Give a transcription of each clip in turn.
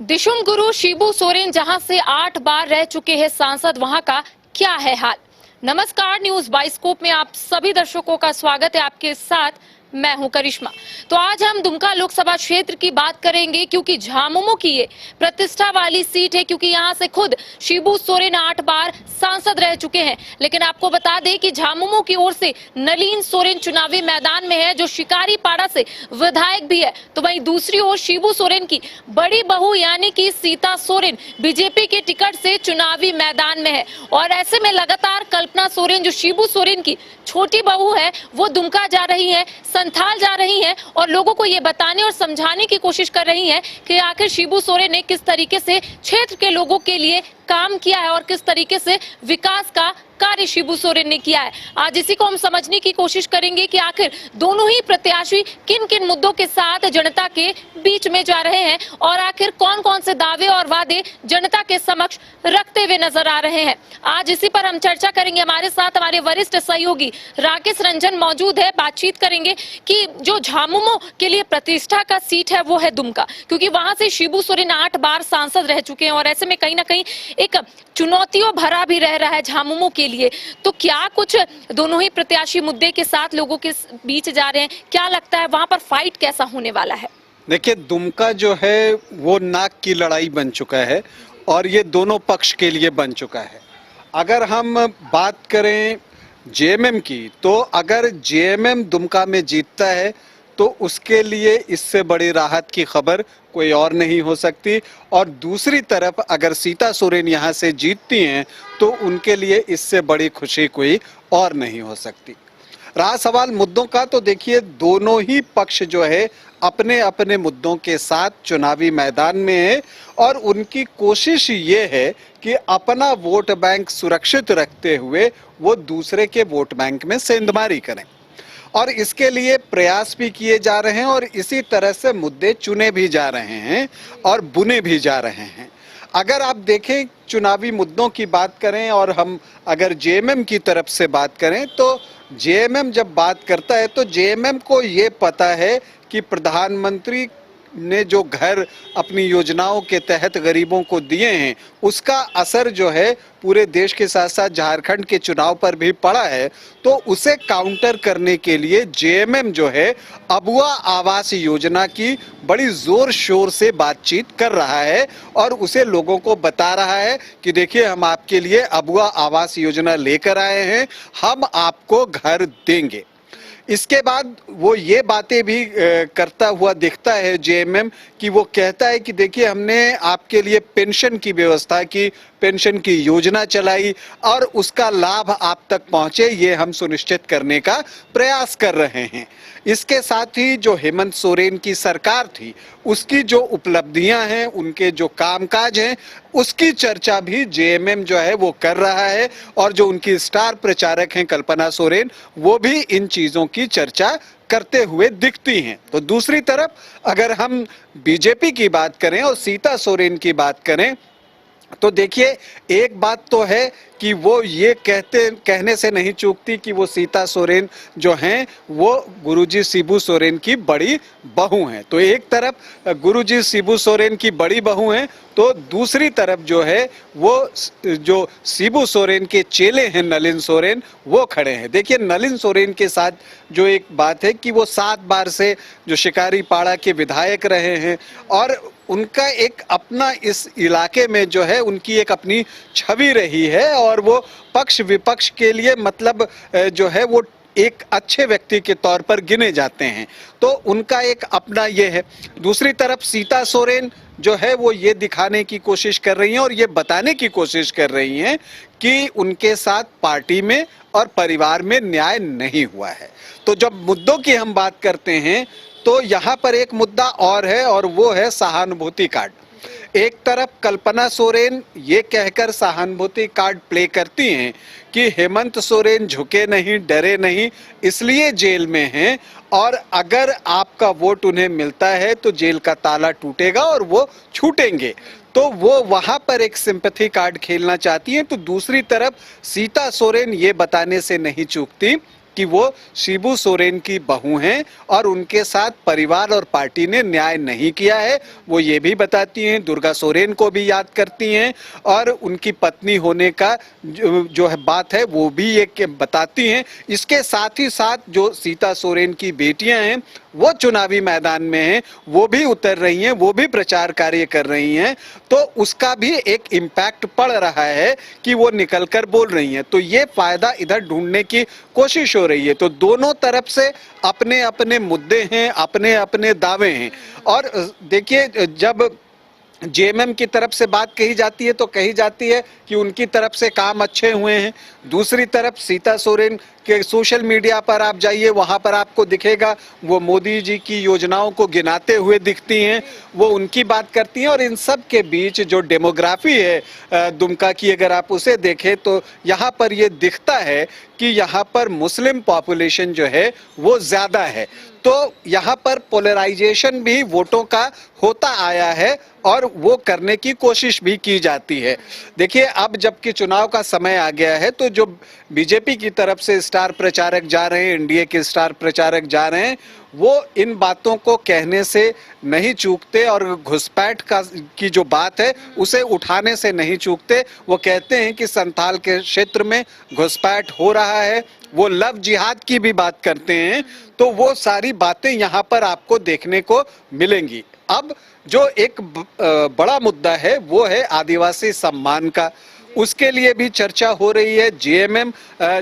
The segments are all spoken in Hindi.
दिशुम गुरु शिबू सोरेन जहां से 8 बार रह चुके हैं सांसद, वहां का क्या है हाल। नमस्कार, न्यूज बाइस्कोप में आप सभी दर्शकों का स्वागत है। आपके साथ मैं हूं करिश्मा। तो आज हम दुमका लोकसभा क्षेत्र की बात करेंगे क्योंकि झामुमो की ये प्रतिष्ठा वाली सीट है, क्योंकि यहां से खुद शिबू सोरेन 8 बार सांसद रह चुके हैं। लेकिन आपको बता दें कि झामुमो की ओर से नलिन सोरेन चुनावी मैदान में है, जो शिकारीपाड़ा से विधायक भी है। तो वहीं दूसरी ओर शिबू सोरेन की बड़ी बहू यानी कि सीता सोरेन बीजेपी के टिकट से चुनावी मैदान में है। और ऐसे में लगातार कल्पना सोरेन, जो शिबू सोरेन की छोटी बहू है, वो दुमका जा रही है, संथाल जा रही हैं और लोगों को ये बताने और समझाने की कोशिश कर रही हैं कि आखिर शिबू सोरेन ने किस तरीके से क्षेत्र के लोगों के लिए काम किया है और किस तरीके से विकास का कार्य शिबू सोरेन ने किया है। आज इसी को हम समझने की कोशिश करेंगे कि आखिर दोनों ही प्रत्याशी किन किन मुद्दों के साथ जनता के बीच में जा रहे हैं और आखिर कौन कौन से दावे और वादे जनता के समक्ष रखते हुए नजर आ रहे हैं। आज इसी पर हम चर्चा करेंगे। हमारे साथ हमारे वरिष्ठ सहयोगी राकेश रंजन मौजूद है। बातचीत करेंगे कि जो झामुमो के लिए प्रतिष्ठा का सीट है वो है दुमका, क्योंकि वहां से शिबू सोरेन 8 बार सांसद रह चुके हैं और ऐसे में कहीं ना कहीं एक चुनौतियों भरा भी रह रहा है झामुमो के लिए। तो क्या कुछ दोनों ही प्रत्याशी मुद्दे के साथ लोगों के बीच जा रहे हैं, क्या लगता है वहां पर फाइट कैसा होने वाला है? देखिए, दुमका जो है वो नाक की लड़ाई बन चुका है और ये दोनों पक्ष के लिए बन चुका है। अगर हम बात करें जेएमएम की, तो अगर जेएमएम दुमका में जीतता है तो उसके लिए इससे बड़ी राहत की खबर कोई और नहीं हो सकती। और दूसरी तरफ अगर सीता सोरेन यहाँ से जीतती हैं तो उनके लिए इससे बड़ी खुशी कोई और नहीं हो सकती। रहा सवाल मुद्दों का, तो देखिए दोनों ही पक्ष जो है अपने अपने मुद्दों के साथ चुनावी मैदान में है और उनकी कोशिश ये है कि अपना वोट बैंक सुरक्षित रखते हुए वो दूसरे के वोट बैंक में सेंधमारी करें और इसके लिए प्रयास भी किए जा रहे हैं और इसी तरह से मुद्दे चुने भी जा रहे हैं और बुने भी जा रहे हैं। अगर आप देखें, चुनावी मुद्दों की बात करें और हम अगर जेएमएम की तरफ से बात करें, तो जेएमएम जब बात करता है तो जेएमएम को ये पता है कि प्रधानमंत्री ने जो घर अपनी योजनाओं के तहत गरीबों को दिए हैं उसका असर जो है पूरे देश के साथ साथ झारखंड के चुनाव पर भी पड़ा है। तो उसे काउंटर करने के लिए जेएमएम जो है अबुआ आवास योजना की बड़ी जोर शोर से बातचीत कर रहा है और उसे लोगों को बता रहा है कि देखिए, हम आपके लिए अबुआ आवास योजना लेकर आए हैं, हम आपको घर देंगे। इसके बाद वो ये बातें भी करता हुआ दिखता है जेएमएम कि वो कहता है कि देखिए, हमने आपके लिए पेंशन की व्यवस्था की, पेंशन की योजना चलाई और उसका लाभ आप तक पहुंचे, ये हम सुनिश्चित करने का प्रयास कर रहे हैं। इसके साथ ही जो हेमंत सोरेन की सरकार थी उसकी जो उपलब्धियां हैं, उनके जो कामकाज हैं, उसकी चर्चा भी जेएमएम जो है वो कर रहा है और जो उनकी स्टार प्रचारक हैं कल्पना सोरेन, वो भी इन चीजों की चर्चा करते हुए दिखती हैं। तो दूसरी तरफ अगर हम बीजेपी की बात करें और सीता सोरेन की बात करें, तो देखिए, एक बात तो है कि वो ये कहने से नहीं चूकती कि वो सीता सोरेन जो हैं वो गुरुजी शिबू सोरेन की बड़ी बहू हैं। तो एक तरफ गुरुजी शिबू सोरेन की बड़ी बहू हैं, तो दूसरी तरफ जो है वो जो शिबू सोरेन के चेले हैं नलिन सोरेन, वो खड़े हैं। देखिए, नलिन सोरेन के साथ जो एक बात है कि वो 7 बार से जो शिकारीपाड़ा के विधायक रहे हैं और उनका एक अपना इस इलाके में जो है उनकी एक अपनी छवि रही है और वो पक्ष विपक्ष के लिए मतलब जो है वो एक अच्छे व्यक्ति के तौर पर गिने जाते हैं। तो उनका एक अपना ये है। दूसरी तरफ सीता सोरेन जो है वो ये दिखाने की कोशिश कर रही हैं और ये बताने की कोशिश कर रही हैं कि उनके साथ पार्टी में और परिवार में न्याय नहीं हुआ है। तो जब मुद्दों की हम बात करते हैं तो यहाँ पर एक मुद्दा और है और वो है सहानुभूति कार्ड। एक तरफ कल्पना सोरेन ये कहकर सहानुभूति कार्ड प्ले करती हैं कि हेमंत सोरेन झुके नहीं, डरे नहीं, इसलिए जेल में हैं और अगर आपका वोट उन्हें मिलता है तो जेल का ताला टूटेगा और वो छूटेंगे। तो वो वहां पर एक सिंपैथी कार्ड खेलना चाहती हैं। तो दूसरी तरफ सीता सोरेन ये बताने से नहीं चूकती कि वो शिबू सोरेन की बहू हैं और उनके साथ परिवार और पार्टी ने न्याय नहीं किया है। वो ये भी बताती हैं, दुर्गा सोरेन को भी याद करती हैं और उनकी पत्नी होने का जो है बात है वो भी ये बताती हैं। इसके साथ ही साथ जो सीता सोरेन की बेटियां हैं वो चुनावी मैदान में हैं, वो भी उतर रही हैं, वो भी प्रचार कार्य कर रही हैं, तो उसका भी एक इम्पैक्ट पड़ रहा है कि वो निकलकर बोल रही हैं। तो ये फायदा इधर ढूंढने की कोशिश हो रही है। तो दोनों तरफ से अपने अपने मुद्दे हैं, अपने अपने दावे हैं। और देखिए, जब जेएमएम की तरफ से बात कही जाती है तो कही जाती है कि उनकी तरफ से काम अच्छे हुए हैं। दूसरी तरफ सीता सोरेन के सोशल मीडिया पर आप जाइए, वहां पर आपको दिखेगा वो मोदी जी की योजनाओं को गिनाते हुए दिखती हैं, वो उनकी बात करती हैं। और इन सब के बीच जो डेमोग्राफी है दुमका की, अगर आप उसे देखें तो यहाँ पर ये दिखता है कि यहाँ पर मुस्लिम पॉपुलेशन जो है वो ज्यादा है। तो यहाँ पर पोलराइजेशन भी वोटों का होता आया है और वो करने की कोशिश भी की जाती है। देखिए, अब जबकि चुनाव का समय आ गया है तो जो बीजेपी की तरफ से स्टार प्रचारक जा रहे हैं, एनडीए के स्टार प्रचारक जा रहे हैं, वो इन बातों को कहने से नहीं चूकते और घुसपैठ की जो बात है उसे उठाने से नहीं चूकते। वो कहते हैं कि संथाल के क्षेत्र में घुसपैठ हो रहा है, वो लव जिहाद की भी बात करते हैं। तो वो सारी बातें यहाँ पर आपको देखने को मिलेंगी। अब जो एक बड़ा मुद्दा है वो है आदिवासी सम्मान का, उसके लिए भी चर्चा हो रही है। जेएमएम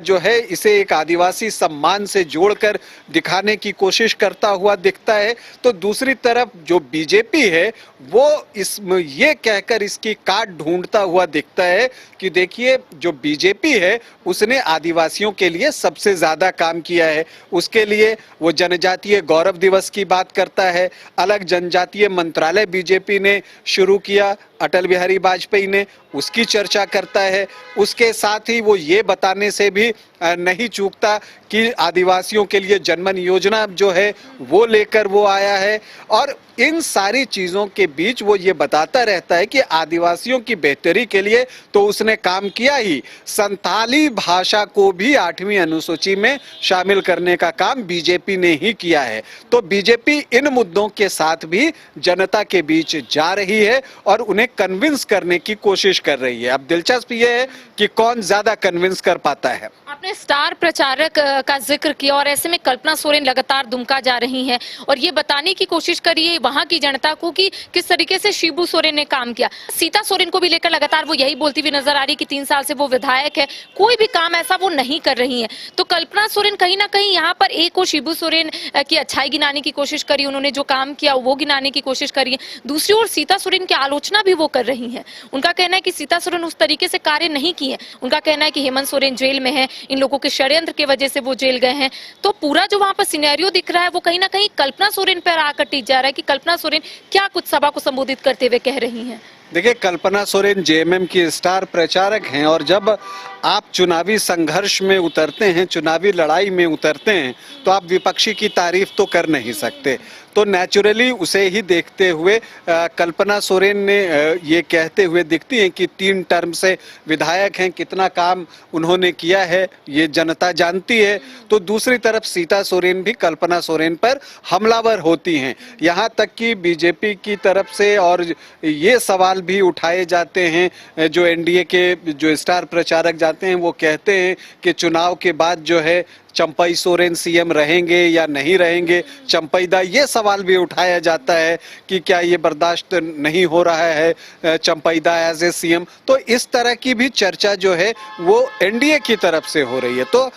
जो है इसे एक आदिवासी सम्मान से जोड़कर दिखाने की कोशिश करता हुआ दिखता है। तो दूसरी तरफ जो बीजेपी है वो ये कहकर इसकी काट ढूंढता हुआ दिखता है कि देखिए, जो बीजेपी है उसने आदिवासियों के लिए सबसे ज्यादा काम किया है। उसके लिए वो जनजातीय गौरव दिवस की बात करता है, अलग जनजातीय मंत्रालय बीजेपी ने शुरू किया अटल बिहारी वाजपेयी ने, उसकी चर्चा करता है। उसके साथ ही वो ये बताने से भी नहीं चूकता कि आदिवासियों के लिए जनमन योजना जो है वो लेकर वो आया है। और इन सारी चीजों के बीच वो ये बताता रहता है कि आदिवासियों की बेहतरी के लिए तो उसने काम किया ही, संथाली भाषा को भी 8वीं अनुसूची में शामिल करने का काम बीजेपी ने ही किया है। तो बीजेपी इन मुद्दों के साथ भी जनता के बीच जा रही है और उन्हें कन्विंस करने की कोशिश कर रही है। अब दिलचस्प ये है कि कौन ज्यादा कन्विंस कर पाता है। आपने स्टार प्रचारक का जिक्र किया और ऐसे में कल्पना सोरेन लगातार दुमका जा रही हैं और ये बताने की कोशिश करी है वहां की जनता को कि किस तरीके से शिबू सोरेन ने काम किया। सीता सोरेन को भी लेकर लगातार वो यही बोलती हुई नजर आ रही कि 3 साल से वो विधायक है, कोई भी काम ऐसा वो नहीं कर रही है। तो कल्पना सोरेन कहीं ना कहीं यहाँ पर एक और शिबू सोरेन की अच्छाई गिनाने की कोशिश करी, उन्होंने जो काम किया वो गिनाने की कोशिश करी है। दूसरी ओर सीता सोरेन की आलोचना भी वो कर रही है। उनका कहना है कि सीता सोरेन उस तरीके से कार्य नहीं किए। उनका कहना है कि हेमंत सोरेन जेल में है, इन लोगों के षड्यंत्र की वजह से वो जेल गए हैं। तो पूरा जो वहां पर सिनेरियो दिख रहा है वो कहीं ना कहीं कल्पना सोरेन पर आकर टिक जा रहा है कि कल्पना सोरेन क्या कुछ सभा को संबोधित करते हुए कह रही हैं। देखिए, कल्पना सोरेन जेएमएम की स्टार प्रचारक हैं और जब आप चुनावी संघर्ष में उतरते हैं, चुनावी लड़ाई में उतरते हैं, तो आप विपक्षी की तारीफ तो कर नहीं सकते। तो नेचुरली उसे ही देखते हुए कल्पना सोरेन ने ये कहते हुए दिखती हैं कि 3 टर्म से विधायक हैं, कितना काम उन्होंने किया है ये जनता जानती है। तो दूसरी तरफ सीता सोरेन भी कल्पना सोरेन पर हमलावर होती हैं। यहाँ तक कि बीजेपी की तरफ से और ये सवाल भी उठाए जाते हैं, जो एनडीए के जो स्टार प्रचारक जाते हैं वो कहते हैं कि चुनाव के बाद जो है चंपई सोरेन सीएम रहेंगे या नहीं रहेंगे, चंपईदा, ये सवाल भी उठाया जाता है कि क्या ये बर्दाश्त नहीं हो रहा है चंपईदा एज ए सीएम। तो इस तरह की भी चर्चा जो है वो एनडीए की तरफ से हो रही है। तो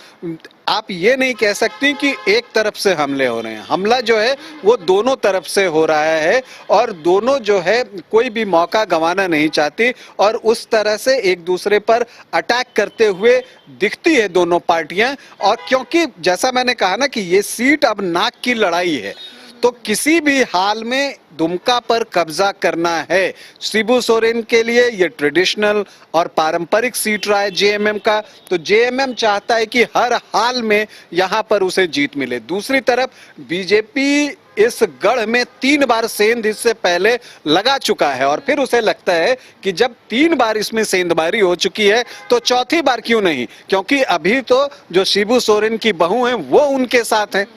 आप ये नहीं कह सकती कि एक तरफ से हमले हो रहे हैं, हमला जो है वो दोनों तरफ से हो रहा है और दोनों जो है कोई भी मौका गंवाना नहीं चाहती और उस तरह से एक दूसरे पर अटैक करते हुए दिखती है दोनों पार्टियां। और क्योंकि जैसा मैंने कहा ना कि ये सीट अब नाक की लड़ाई है, तो किसी भी हाल में दुमका पर कब्जा करना है। शिबू सोरेन के लिए ये ट्रेडिशनल और पारंपरिक सीट रहा है जेएमएम का, तो जेएमएम चाहता है कि हर हाल में यहाँ पर उसे जीत मिले। दूसरी तरफ बीजेपी इस गढ़ में 3 बार सेंध इससे पहले लगा चुका है और फिर उसे लगता है कि जब 3 बार इसमें सेंधमारी हो चुकी है तो चौथी बार क्यों नहीं, क्योंकि अभी तो जो शिबू सोरेन की बहू है वो उनके साथ है,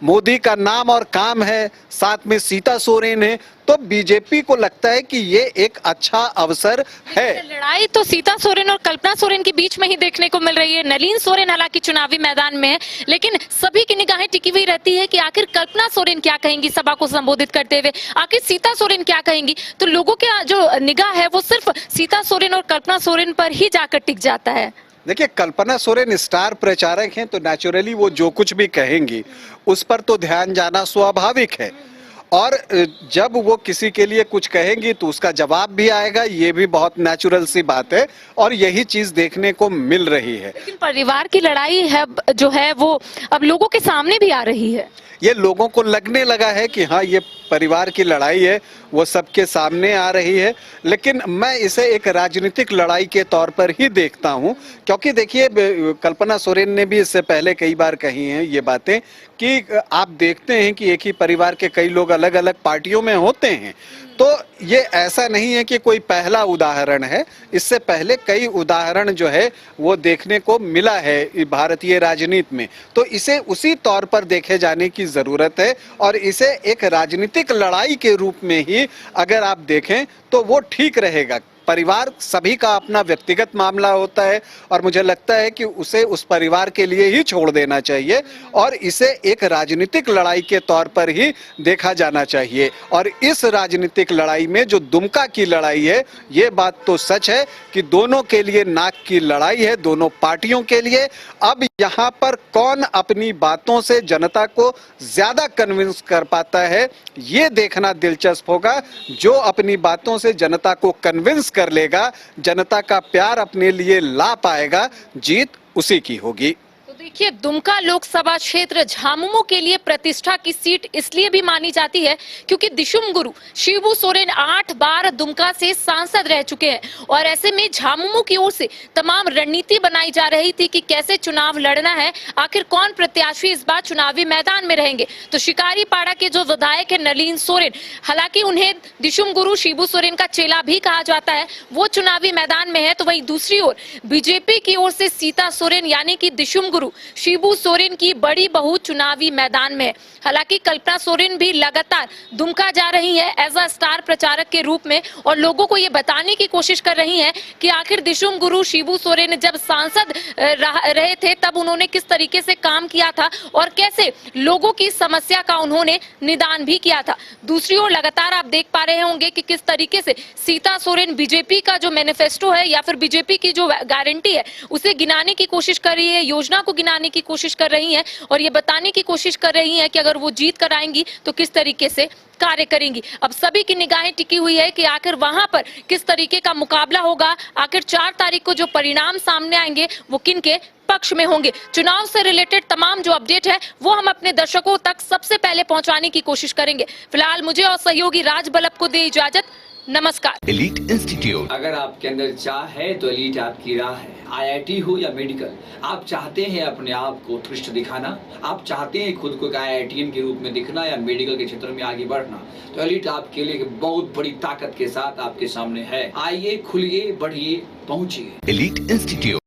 मोदी का नाम और काम है, साथ में सीता सोरेन है, तो बीजेपी को लगता है कि ये एक अच्छा अवसर है। लड़ाई तो सीता सोरेन और कल्पना सोरेन के बीच में ही देखने को मिल रही है। नलिन सोरेन हालांकि चुनावी मैदान में है, लेकिन सभी की निगाहें टिकी हुई रहती है कि आखिर कल्पना सोरेन क्या कहेंगी सभा को संबोधित करते हुए, आखिर सीता सोरेन क्या कहेंगी। तो लोगों की जो निगाह है वो सिर्फ सीता सोरेन और कल्पना सोरेन पर ही जाकर टिक जाता है। देखिए, कल्पना सोरेन स्टार प्रचारक हैं तो नेचुरली वो जो कुछ भी कहेंगी उस पर तो ध्यान जाना स्वाभाविक है, और जब वो किसी के लिए कुछ कहेंगी तो उसका जवाब भी आएगा, ये भी बहुत नेचुरल सी बात है और यही चीज देखने को मिल रही है। लेकिन परिवार की लड़ाई है जो है वो अब लोगों के सामने भी आ रही है। ये लोगों को लगने लगा है कि हाँ, ये परिवार की लड़ाई है, वो सबके सामने आ रही है, लेकिन मैं इसे एक राजनीतिक लड़ाई के तौर पर ही देखता हूँ, क्योंकि देखिए कल्पना सोरेन ने भी इससे पहले कई बार कही हैं ये बातें कि आप देखते हैं कि एक ही परिवार के कई लोग अलग अलग पार्टियों में होते हैं, तो ये ऐसा नहीं है कि कोई पहला उदाहरण है, इससे पहले कई उदाहरण जो है वो देखने को मिला है भारतीय राजनीति में, तो इसे उसी तौर पर देखे जाने की जरूरत है और इसे एक राजनीतिक लड़ाई के रूप में ही अगर आप देखें तो वो ठीक रहेगा। परिवार सभी का अपना व्यक्तिगत मामला होता है और मुझे लगता है कि उसे उस परिवार के लिए ही छोड़ देना चाहिए और इसे एक राजनीतिक लड़ाई के तौर पर ही देखा जाना चाहिए। और इस राजनीतिक लड़ाई में जो दुमका की लड़ाई है, ये बात तो सच है कि दोनों के लिए नाक की लड़ाई है, दोनों पार्टियों के लिए। अब यहाँ पर कौन अपनी बातों से जनता को ज्यादा कन्विंस कर पाता है, ये देखना दिलचस्प होगा। जो अपनी बातों से जनता को कन्विंस कर लेगा, जनता का प्यार अपने लिए ला पाएगा, जीत उसी की होगी। तो देखिए, दुमका लोकसभा क्षेत्र झामुमो के लिए प्रतिष्ठा की सीट इसलिए भी मानी जाती है क्योंकि दिशुम गुरु शिबू सोरेन 8 बार दुमका से सांसद रह चुके हैं और ऐसे में झामुमो की ओर से तमाम रणनीति बनाई जा रही थी कि कैसे चुनाव लड़ना है, आखिर कौन प्रत्याशी इस बार चुनावी मैदान में रहेंगे। तो शिकारीपाड़ा के जो विधायक है नलिन सोरेन, हालांकि उन्हें दिशुम गुरु शिबू सोरेन का चेला भी कहा जाता है, वो चुनावी मैदान में है। तो वहीं दूसरी ओर बीजेपी की ओर से सीता सोरेन यानी कि दिशुम गुरु शिबू सोरेन की बड़ी बहू चुनावी मैदान में है। हालांकि कल्पना सोरेन भी लगातार दुमका जा रही है एज अ स्टार प्रचारक के रूप में और लोगों को ये बताने की कोशिश कर रही हैं कि आखिर दिशुम गुरु शिबू सोरेन जब सांसद रहे थे तब उन्होंने किस तरीके से काम किया था और कैसे लोगों की समस्या का उन्होंने निदान भी किया था। दूसरी ओर लगातार आप देख पा रहे होंगे कि किस तरीके से सीता सोरेन बीजेपी का जो मैनिफेस्टो है या फिर बीजेपी की जो गारंटी है उसे गिनाने की कोशिश कर रही है, योजना को गिनाने की कोशिश कर रही हैं और ये बताने की कोशिश कर रही हैं कि अगर वो जीत कर आएंगी तो किस तरीके से कार्य करेंगी। अब सभी की निगाहें टिकी हुई है कि आखिर वहां पर किस तरीके का मुकाबला होगा, आखिर 4 तारीख को जो परिणाम सामने आएंगे वो किन के पक्ष में होंगे। चुनाव से रिलेटेड तमाम जो अपडेट है वो हम अपने दर्शकों तक सबसे पहले पहुंचाने की कोशिश करेंगे। फिलहाल मुझे और सहयोगी राज बल्लभ को दे इजाजत। नमस्कार। एलीट इंस्टीट्यूट, अगर आपके अंदर चाह है तो एलीट आपकी राह है। IIT हो या मेडिकल, आप चाहते हैं अपने आप को उत्कृष्ट दिखाना, आप चाहते हैं खुद को एक IITian के रूप में दिखना या मेडिकल के क्षेत्र में आगे बढ़ना, तो एलीट आपके लिए बहुत बड़ी ताकत के साथ आपके सामने है। आइए, खुलिए, बढ़िए, पहुंचिए। Elite institute.